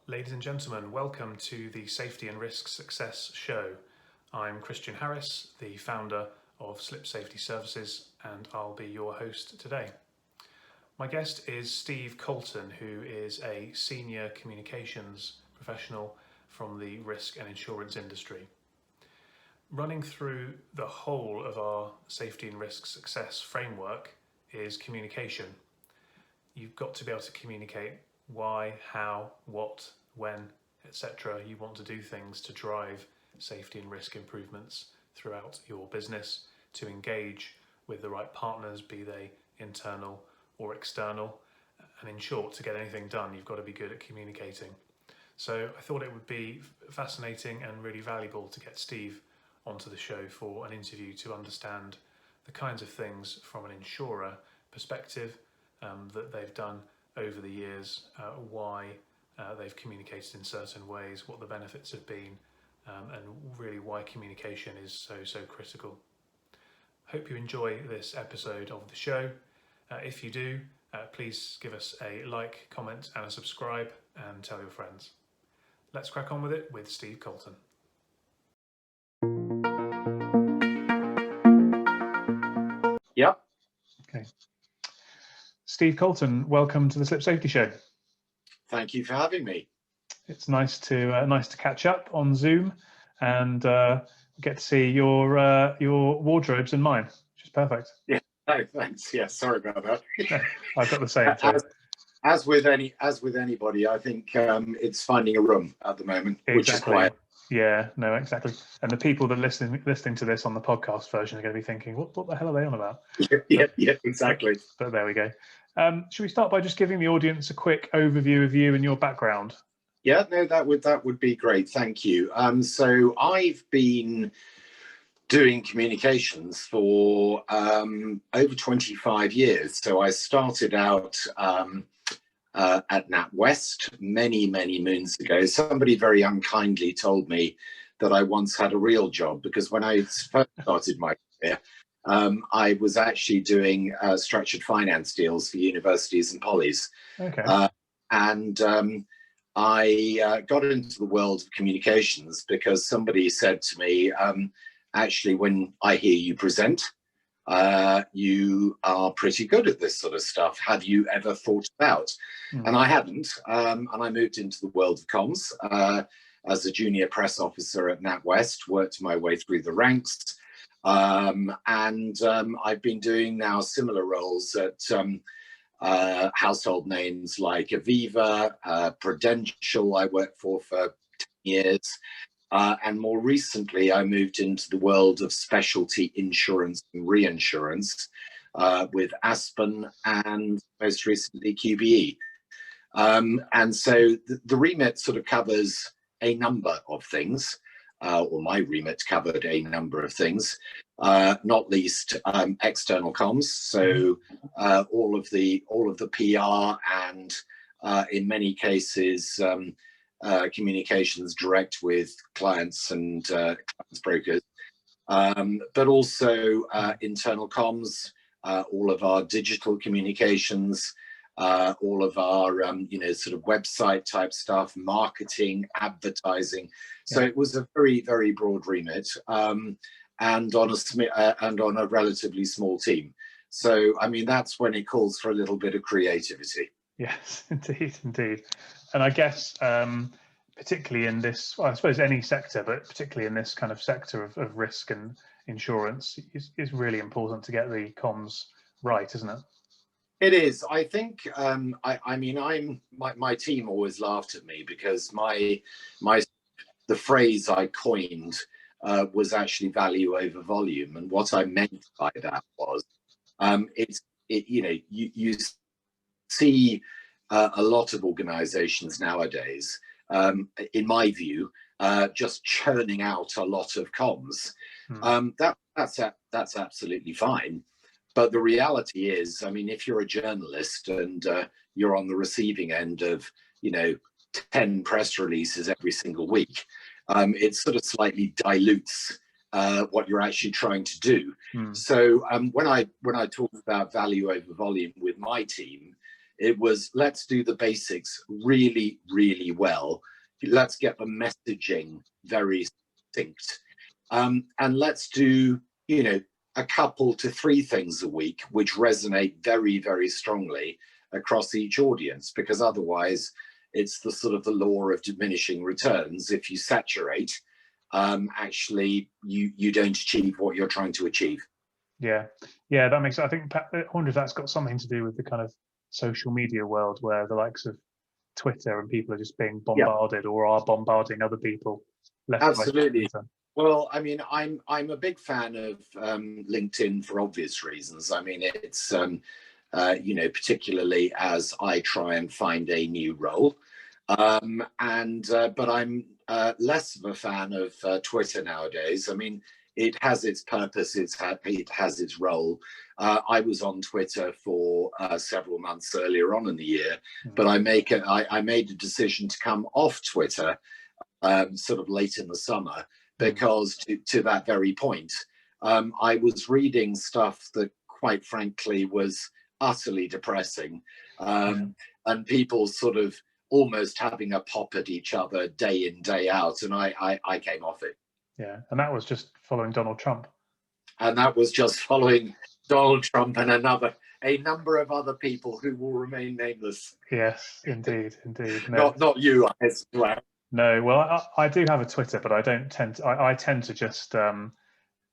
Ladies and gentlemen, welcome to the Safety and Risk Success Show. I'm Christian Harris, the founder of Slip Safety Services, and I'll be your host today. My guest is Steve Colton, who is a senior communications professional from the risk and insurance industry. Running through the whole of our safety and risk success framework is communication. You've got to be able to communicate why, how, what, when, etc. you want to do things to drive safety and risk improvements throughout your business, to engage with the right partners, be they internal or external, and in short, to get anything done, you've got to be good at communicating. So I thought it would be fascinating and really valuable to get Steve onto the show for an interview to understand the kinds of things from an insurer perspective that they've done over the years, why they've communicated in certain ways, what the benefits have been, and really why communication is so critical. Hope you enjoy this episode of the show. If you do, please give us a like, comment and a subscribe, and tell your friends. Let's crack on with it with Steve Colton. Yep. Okay. Steve Colton, welcome to the Slip Safety Show. Thank you for having me. It's nice to catch up on Zoom and get to see your wardrobes and mine, which is perfect. Yeah. Oh, thanks. Yeah. Sorry about that. I've got the same too. As with anybody, I think it's finding a room at the moment, Exactly. which is quiet. Yeah, no, exactly. And the people that listening to this on the podcast version are going to be thinking, what the hell are they on about? Yeah, exactly. But there we go. Should we start by just giving the audience a quick overview of you and your background? Yeah, no, that would be great. Thank you. So I've been doing communications for over 25 years. So I started out at NatWest many moons ago. Somebody very unkindly told me that I once had a real job, because when I first started my career, I was actually doing structured finance deals for universities and polys. Okay. I got into the world of communications because somebody said to me, actually, when I hear you present, you are pretty good at this sort of stuff. Have you ever thought about? And I hadn't. And I moved into the world of comms as a junior press officer at NatWest, worked my way through the ranks. And I've been doing now similar roles at household names like Aviva, Prudential, I worked for 10 years. And more recently, I moved into the world of specialty insurance and reinsurance with Aspen and most recently QBE. And so the remit sort of covers a number of things, or my remit covered a number of things, not least external comms. So all of the PR and in many cases communications direct with clients and clients brokers, but also internal comms, all of our digital communications, all of our sort of website type stuff, marketing, advertising. So it was a very broad remit, and on a relatively small team. So I mean, that's when it calls for a little bit of creativity. Yes, indeed. And I guess particularly in this, well, I suppose any sector, but particularly in this kind of sector of risk and insurance, is really important to get the comms right, isn't it? It is. I think. My team always laughed at me because the phrase I coined was actually value over volume, and what I meant by that was, you see a lot of organizations nowadays, in my view, just churning out a lot of comms. That's absolutely fine. But the reality is, I mean, if you're a journalist and you're on the receiving end of, 10 press releases every single week, it sort of slightly dilutes what you're actually trying to do. So when I talk about value over volume with my team, It was, let's do the basics really, really well. Let's get the messaging very distinct. And let's do, a couple to 3 things a week, which resonate very, very strongly across each audience, because otherwise it's the sort of the law of diminishing returns. If you saturate, actually you don't achieve what you're trying to achieve. Yeah, that makes. I think I wonder if that's got something to do with the kind of social media world where the likes of Twitter and people are just being bombarded or are bombarding other people left, absolutely. right, well, I mean, I'm a big fan of LinkedIn for obvious reasons. I mean, it's particularly as I try and find a new role, but I'm less of a fan of Twitter nowadays. I mean, it has its purpose, it has its role. I was on Twitter for several months earlier on in the year, but I made a decision to come off Twitter sort of late in the summer, because to that very point, I was reading stuff that, quite frankly, was utterly depressing, and people sort of almost having a pop at each other day in, day out, and I came off it. Yeah, and that was just following Donald Trump. And that was just following Donald Trump and a number of other people who will remain nameless. Yes, indeed. No. Not you, I swear. No, well, I do have a Twitter, but I don't tend to. I tend to just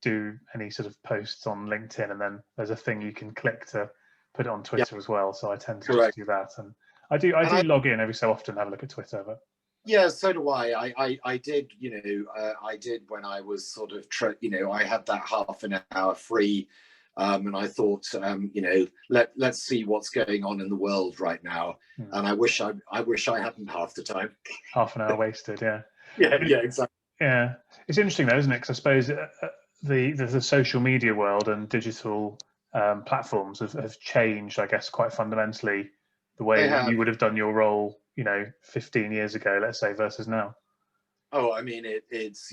do any sort of posts on LinkedIn, and then there's a thing you can click to put it on Twitter as well. So I tend to just do that, and I do log in every so often and have a look at Twitter, but. Yeah, so do I. I did, I did when I was sort of, I had that half an hour free, and I thought, let's see what's going on in the world right now. And I wish I hadn't half the time. Half an hour wasted, yeah. Yeah, exactly. Yeah, it's interesting though, isn't it? Because I suppose the social media world and digital platforms have changed, I guess, quite fundamentally the way you would have done your role, 15 years ago, let's say, versus now. Oh, I mean, it's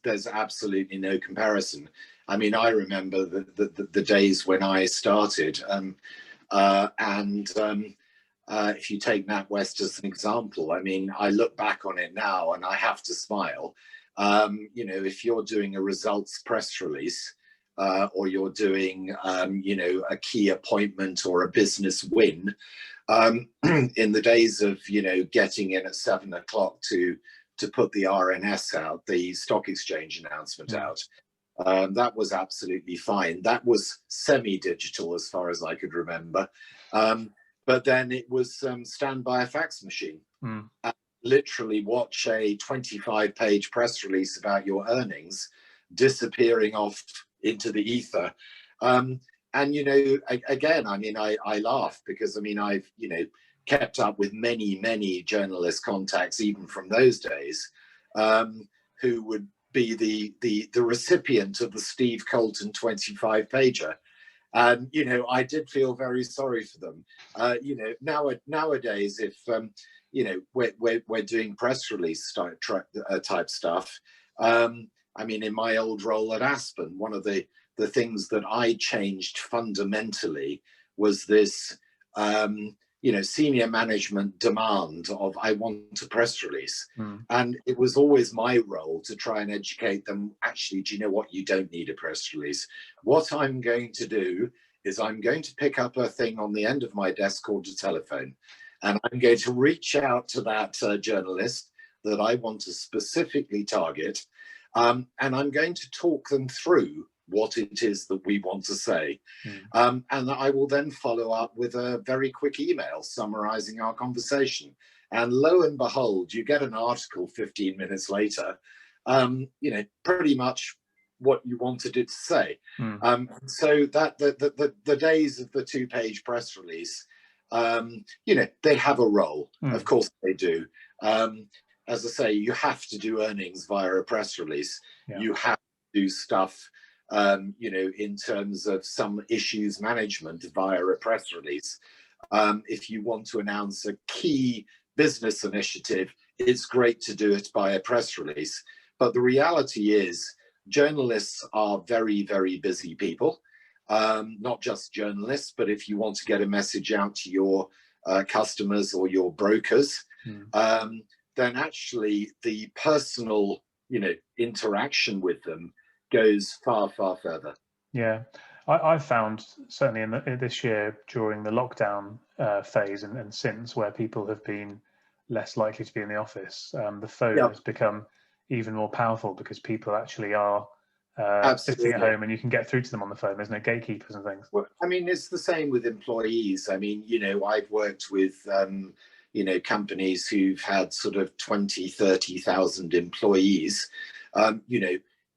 there's absolutely no comparison. I mean, I remember the days when I started, if you take NatWest as an example, I mean, I look back on it now and I have to smile. If you're doing a results press release, or you're doing, a key appointment or a business win, in the days of, getting in at 7 o'clock to put the RNS out, the stock exchange announcement out, that was absolutely fine. That was semi-digital as far as I could remember. But then it was stand by a fax machine. Literally watch a 25-page press release about your earnings disappearing off into the ether. And, again, I mean, I laugh because, I mean, I've, kept up with many, many journalist contacts, even from those days, who would be the recipient of the Steve Colton 25-pager. And, I did feel very sorry for them. Nowadays, if, we're doing press release type stuff. I mean, in my old role at Aspen, one of the things that I changed fundamentally was this, senior management demand of, I want a press release. And it was always my role to try and educate them. Actually, do you know what? You don't need a press release. What I'm going to do is I'm going to pick up a thing on the end of my desk called a telephone. And I'm going to reach out to that journalist that I want to specifically target. And I'm going to talk them through what it is that we want to say. And I will then follow up with a very quick email summarizing our conversation. And lo and behold, you get an article 15 minutes later, pretty much what you wanted it to say. So that the days of the 2-page press release, they have a role. Of course they do. As I say, you have to do earnings via a press release. You have to do stuff, in terms of some issues management via a press release. If you want to announce a key business initiative, it's great to do it by a press release. But the reality is, journalists are very, very busy people. Not just journalists, but if you want to get a message out to your customers or your brokers, Mm. then actually the personal, interaction with them goes far, far further. Yeah, I've found certainly in this year during the lockdown phase and since, where people have been less likely to be in the office, the phone Yeah, has become even more powerful because people actually are sitting at absolutely. home and you can get through to them on the phone. There's no gatekeepers and things. Well, I mean, it's the same with employees. I mean, I've worked with, companies who've had sort of 20, 30,000 employees,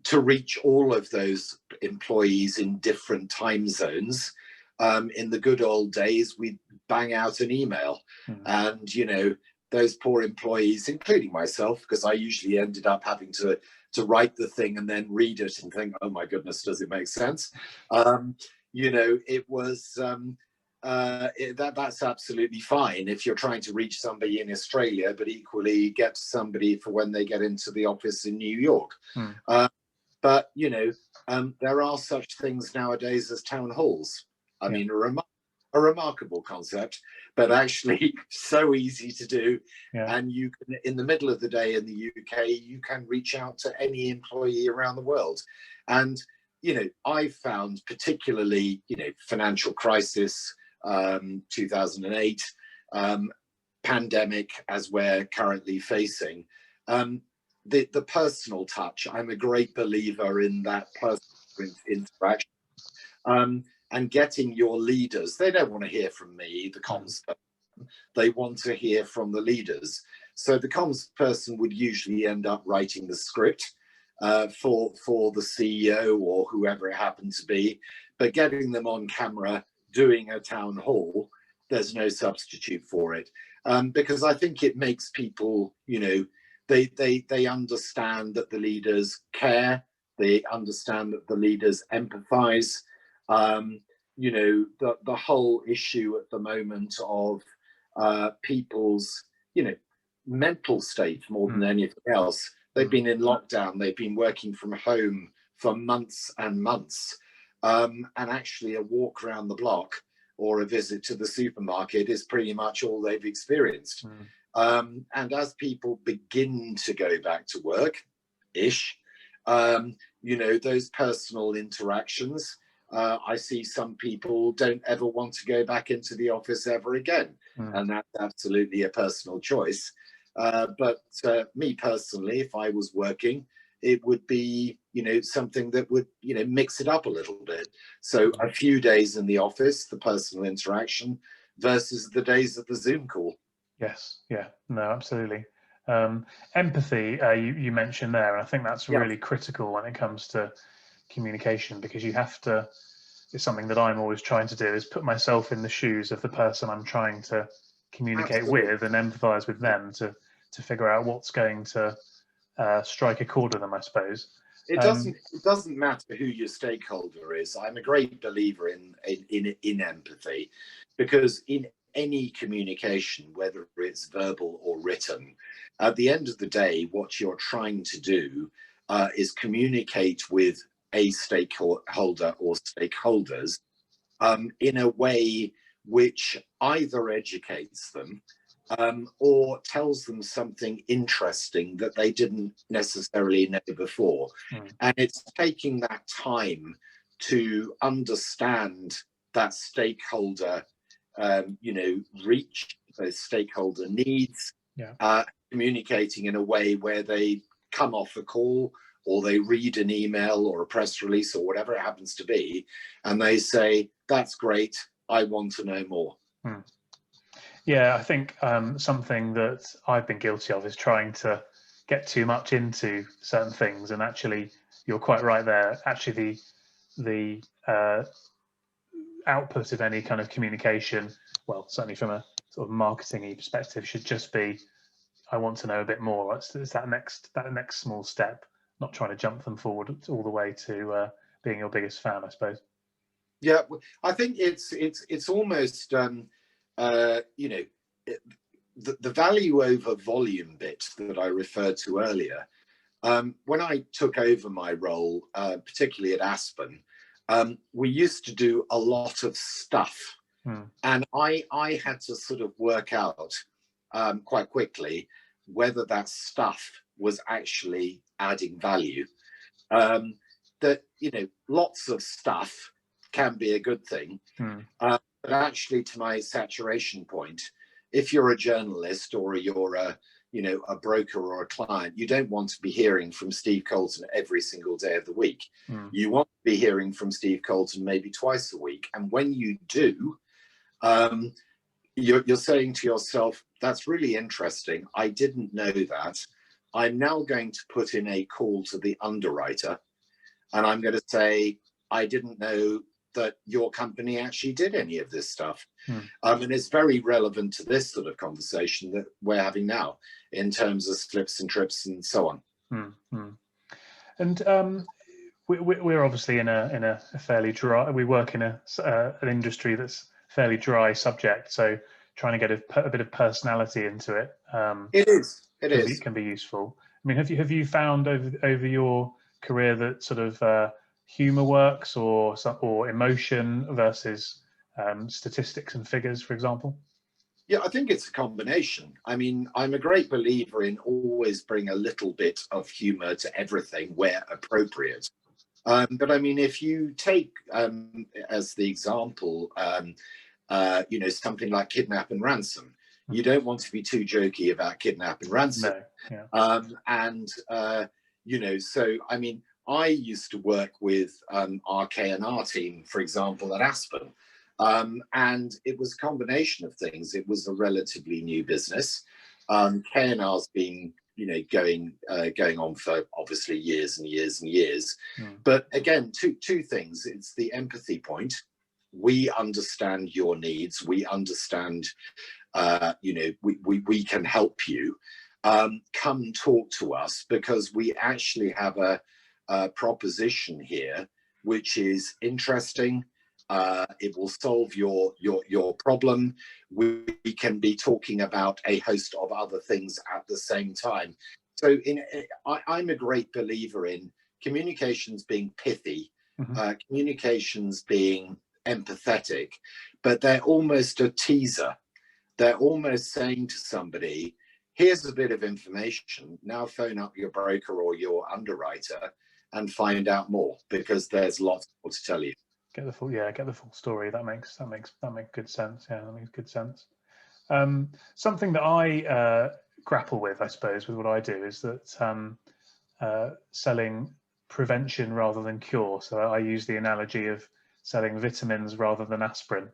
to reach all of those employees in different time zones. In the good old days, we'd bang out an email, Mm. and, those poor employees, including myself, because I usually ended up having to write the thing and then read it and think, oh my goodness, does it make sense? It was that's absolutely fine if you're trying to reach somebody in Australia, but equally get somebody for when they get into the office in New York. Mm. But there are such things nowadays as town halls. I mean, a remarkable concept, but actually so easy to do. Yeah. And you can, in the middle of the day in the UK, you can reach out to any employee around the world. And I found particularly, financial crisis, 2008, pandemic, as we're currently facing, the personal touch. I'm a great believer in that personal interaction. And getting your leaders, they don't want to hear from me, the comms person, they want to hear from the leaders. So the comms person would usually end up writing the script for the CEO or whoever it happened to be, but getting them on camera doing a town hall, there's no substitute for it, because I think it makes people, they understand that the leaders care, they understand that the leaders empathize. The whole issue at the moment of people's, mental state more than anything else. They've been in lockdown, they've been working from home for months and months. And actually a walk around the block or a visit to the supermarket is pretty much all they've experienced. And as people begin to go back to work-ish, those personal interactions, I see some people don't ever want to go back into the office ever again. And that's absolutely a personal choice. But me personally, if I was working, it would be, something that would, mix it up a little bit. So a few days in the office, the personal interaction versus the days of the Zoom call. Yes. Yeah. No, absolutely. Empathy, you mentioned there, and I think that's Yeah, really critical when it comes to communication, because you have to, it's something that I'm always trying to do, is put myself in the shoes of the person I'm trying to communicate absolutely. with and empathize with them to figure out what's going to strike a chord with them, I suppose. It doesn't matter who your stakeholder is. I'm a great believer in empathy, because in any communication, whether it's verbal or written, at the end of the day, what you're trying to do is communicate with a stakeholder or stakeholders in a way which either educates them or tells them something interesting that they didn't necessarily know before. And it's taking that time to understand that stakeholder, reach, those stakeholder needs, Yeah. communicating in a way where they come off a call or they read an email or a press release or whatever it happens to be, and they say, that's great, I want to know more. Yeah, I think something that I've been guilty of is trying to get too much into certain things, and actually, you're quite right there. Actually, the output of any kind of communication, well, certainly from a sort of marketing perspective, should just be, I want to know a bit more. It's that next small step, not trying to jump them forward all the way to being your biggest fan, I suppose. Yeah, I think it's almost the value over volume bit that I referred to earlier. When I took over my role, particularly at Aspen, we used to do a lot of stuff And I had to sort of work out quite quickly whether that stuff was actually adding value. That, you know, lots of stuff can be a good thing, but actually, to my saturation point, if you're a journalist or you're a, you know, a broker or a client, you don't want to be hearing from Steve Colton every single day of the week. You want to be hearing from Steve Colton maybe twice a week. And when you do, you're saying to yourself, that's really interesting. I didn't know that. I'm now going to put in a call to the underwriter, and I'm going to say, I didn't know that your company actually did any of this stuff. And it's very relevant to this sort of conversation that we're having now in terms of slips and trips and so on. And we're obviously in a fairly dry, we work in an industry that's fairly dry subject, so trying to get a bit of personality into it, it can be useful. I mean, have you found over your career that sort of humor works, or emotion versus statistics and figures, for example? Yeah, I think it's a combination. I mean, I'm a great believer in always bring a little bit of humor to everything where appropriate. But I mean, if you take as the example, you know, something like kidnap and ransom, you don't want to be too jokey about kidnap and ransom. No. Yeah. You know, so I mean, I used to work with our K&R team, for example, at Aspen. And it was a combination of things. It was a relatively new business. K&R's been, you know, going on for obviously years and years and years. But again, two things. It's the empathy point. We understand your needs. We understand, you know, we can help you. Come talk to us, because we actually have a proposition here which is interesting. It will solve your problem. We can be talking about a host of other things at the same time. So I'm a great believer in communications being pithy, communications being empathetic, but they're almost a teaser. They're almost saying to somebody, here's a bit of information. Now phone up your broker or your underwriter and find out more, because there's lots more to tell you. Get the full story. That makes good sense. Yeah, that makes good sense. Something that I grapple with, I suppose, with what I do, is that selling prevention rather than cure. So I use the analogy of selling vitamins rather than aspirin.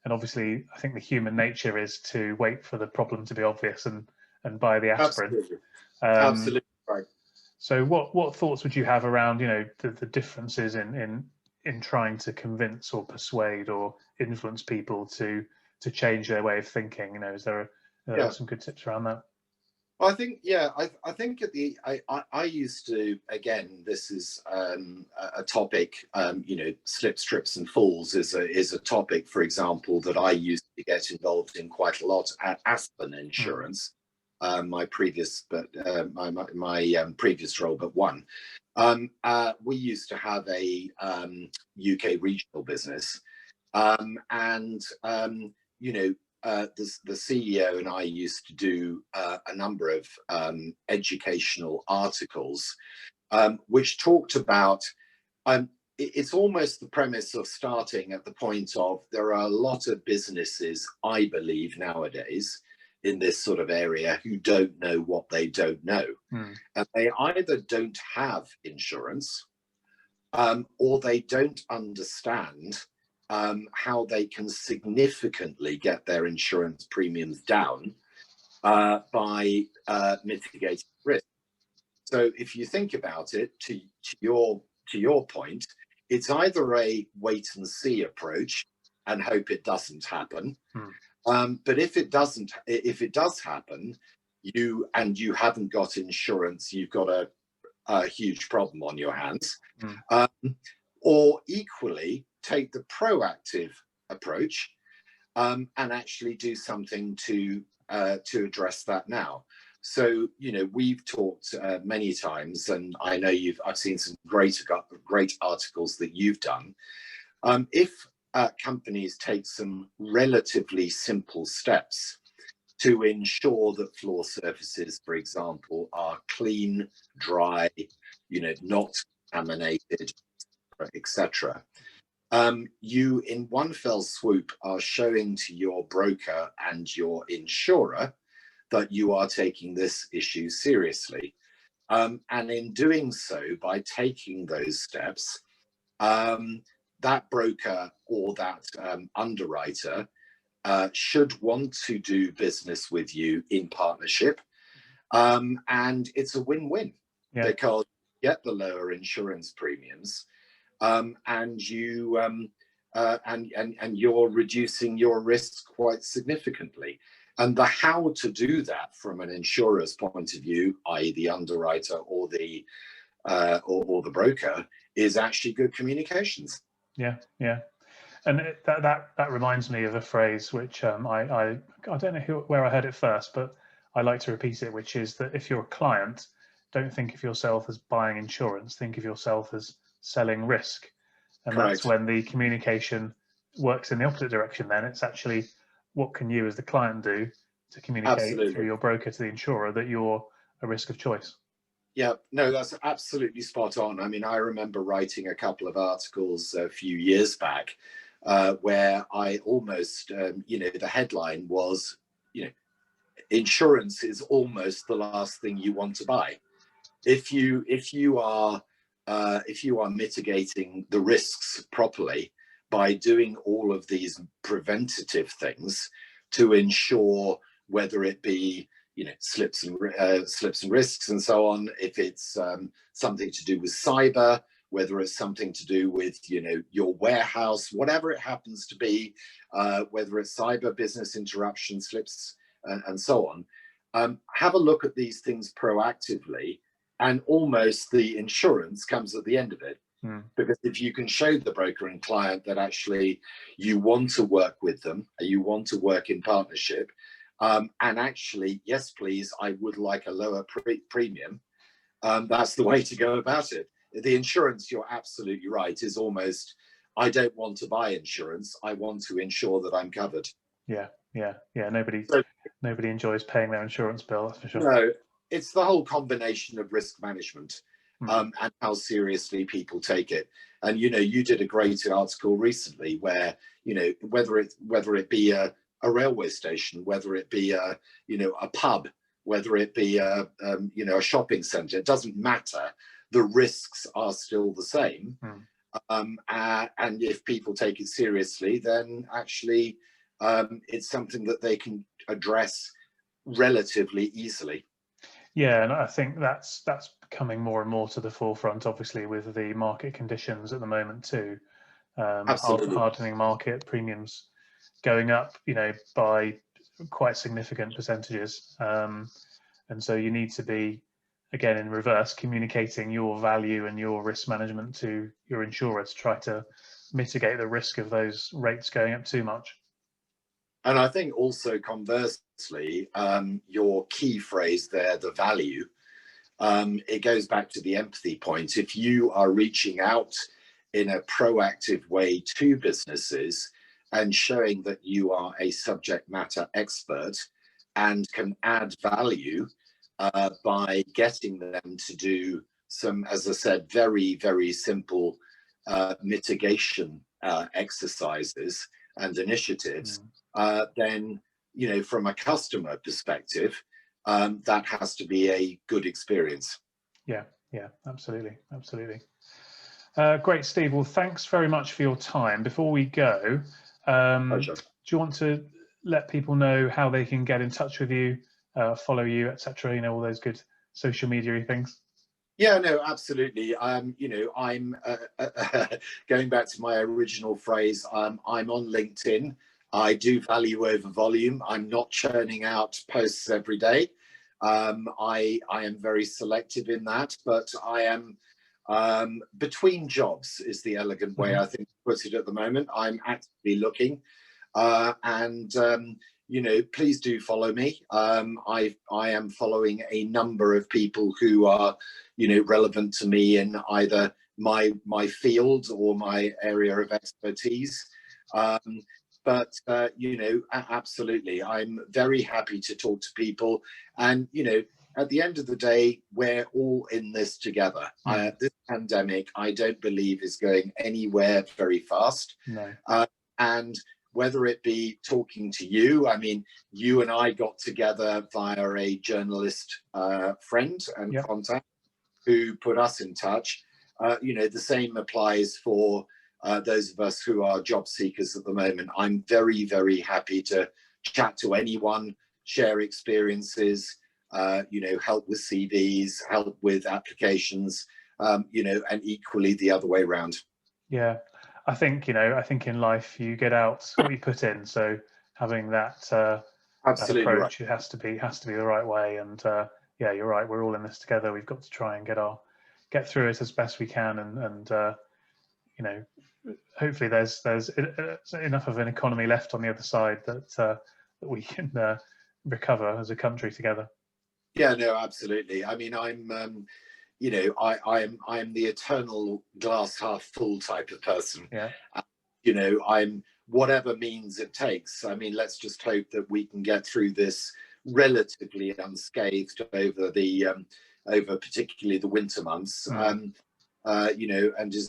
And obviously, I think the human nature is to wait for the problem to be obvious and buy the aspirin. Absolutely, absolutely right. So, what thoughts would you have around, you know, the differences in trying to convince or persuade or influence people to change their way of thinking? You know, is there some good tips around that? Well, I think, I think I used to, again, this is a topic, you know, slips, trips and falls is a topic, for example, that I used to get involved in quite a lot at Aspen Insurance, my previous previous role, but one. We used to have a UK regional business, and you know, the CEO and I used to do a number of educational articles, which talked about, it's almost the premise of starting at the point of, there are a lot of businesses, I believe, nowadays in this sort of area who don't know what they don't know. And they either don't have insurance, or they don't understand how they can significantly get their insurance premiums down by mitigating risk. So if you think about it, to your point, it's either a wait and see approach and hope it doesn't happen. But if it does happen, you haven't got insurance, you've got a huge problem on your hands. Or equally, take the proactive approach and actually do something to address that now. So, you know, we've talked many times, and I know I've seen some great articles that you've done. If companies take some relatively simple steps to ensure that floor surfaces, for example, are clean, dry, not contaminated, etc. You, in one fell swoop, are showing to your broker and your insurer that you are taking this issue seriously. And in doing so, by taking those steps, that broker or that underwriter should want to do business with you in partnership. And it's a win-win, because you get the lower insurance premiums, and you're reducing your risks quite significantly. And the how to do that from an insurer's point of view, i.e. the underwriter or the broker, is actually good communications. Yeah. And that reminds me of a phrase which I don't know where I heard it first, but I like to repeat it, which is that if you're a client, don't think of yourself as buying insurance, think of yourself as selling risk. And Correct. That's when the communication works in the opposite direction. Then it's actually, what can you as the client do to communicate Absolutely. through your broker to the insurer that you're a risk of choice? Yeah, no, that's absolutely spot on. I mean, I remember writing a couple of articles a few years back where I almost, the headline was, insurance is almost the last thing you want to buy. If you are mitigating the risks properly by doing all of these preventative things to ensure, whether it be slips and risks and so on, if it's something to do with cyber, whether it's something to do with your warehouse, whatever it happens to be, whether it's cyber, business interruption, slips, and so on, have a look at these things proactively, and almost the insurance comes at the end of it. Because if you can show the broker and client that actually you want to work with them, you want to work in partnership, and actually, yes, please, I would like a lower premium, that's the way to go about it. The insurance, you're absolutely right, is almost, I don't want to buy insurance, I want to ensure that I'm covered. Yeah. Nobody enjoys paying their insurance bill, that's for sure. No, it's the whole combination of risk management and how seriously people take it. And you did a great article recently where whether it be a railway station, whether it be a pub, whether it be a shopping centre, it doesn't matter. The risks are still the same. And if people take it seriously, then actually it's something that they can address relatively easily. Yeah, and I think that's coming more and more to the forefront, obviously, with the market conditions at the moment too. Hardening market, premiums going up, by quite significant percentages. And so you need to be, again, in reverse, communicating your value and your risk management to your insurer to try to mitigate the risk of those rates going up too much. And I think also conversely, your key phrase there, the value, it goes back to the empathy point. If you are reaching out in a proactive way to businesses and showing that you are a subject matter expert and can add value by getting them to do some, as I said, very, very simple mitigation exercises and initiatives, then, from a customer perspective, that has to be a good experience. Yeah, absolutely. Great, Steve. Well, thanks very much for your time. Before we go, do you want to let people know how they can get in touch with you, follow you, etc.? All those good social media things. Yeah, no, absolutely. I'm going back to my original phrase. I'm on LinkedIn. I do value over volume. I'm not churning out posts every day. I am very selective in that, but I am between jobs is the elegant way I think to put it at the moment. I'm actively looking, and please do follow me. I am following a number of people who are relevant to me in either my field or my area of expertise. But absolutely, I'm very happy to talk to people, and at the end of the day, we're all in this together. This pandemic, I don't believe, is going anywhere very fast. No. And whether it be talking to you, I mean, you and I got together via a journalist friend and contact who put us in touch. The same applies for those of us who are job seekers at the moment. I'm very, very happy to chat to anyone, share experiences, help with CVs, help with applications, and equally the other way around. Yeah, I think in life you get out what you put in. So having that Absolutely approach, right. it has to be the right way. And yeah, you're right. We're all in this together. We've got to try and get through it as best we can, and hopefully there's enough of an economy left on the other side that we can recover as a country together. Yeah, no, absolutely. I mean, I'm I'm the eternal glass half full type of person. Yeah. I'm whatever means it takes. I mean, let's just hope that we can get through this relatively unscathed over particularly the winter months. And as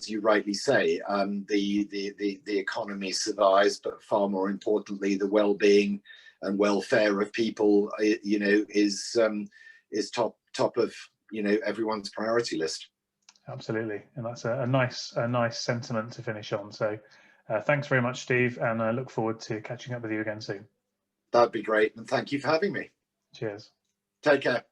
you rightly say, the economy survives, but far more importantly, the well-being and welfare of people, is top of everyone's priority list. Absolutely, and that's a nice sentiment to finish on. So, thanks very much, Steve, and I look forward to catching up with you again soon. That'd be great, and thank you for having me. Cheers. Take care.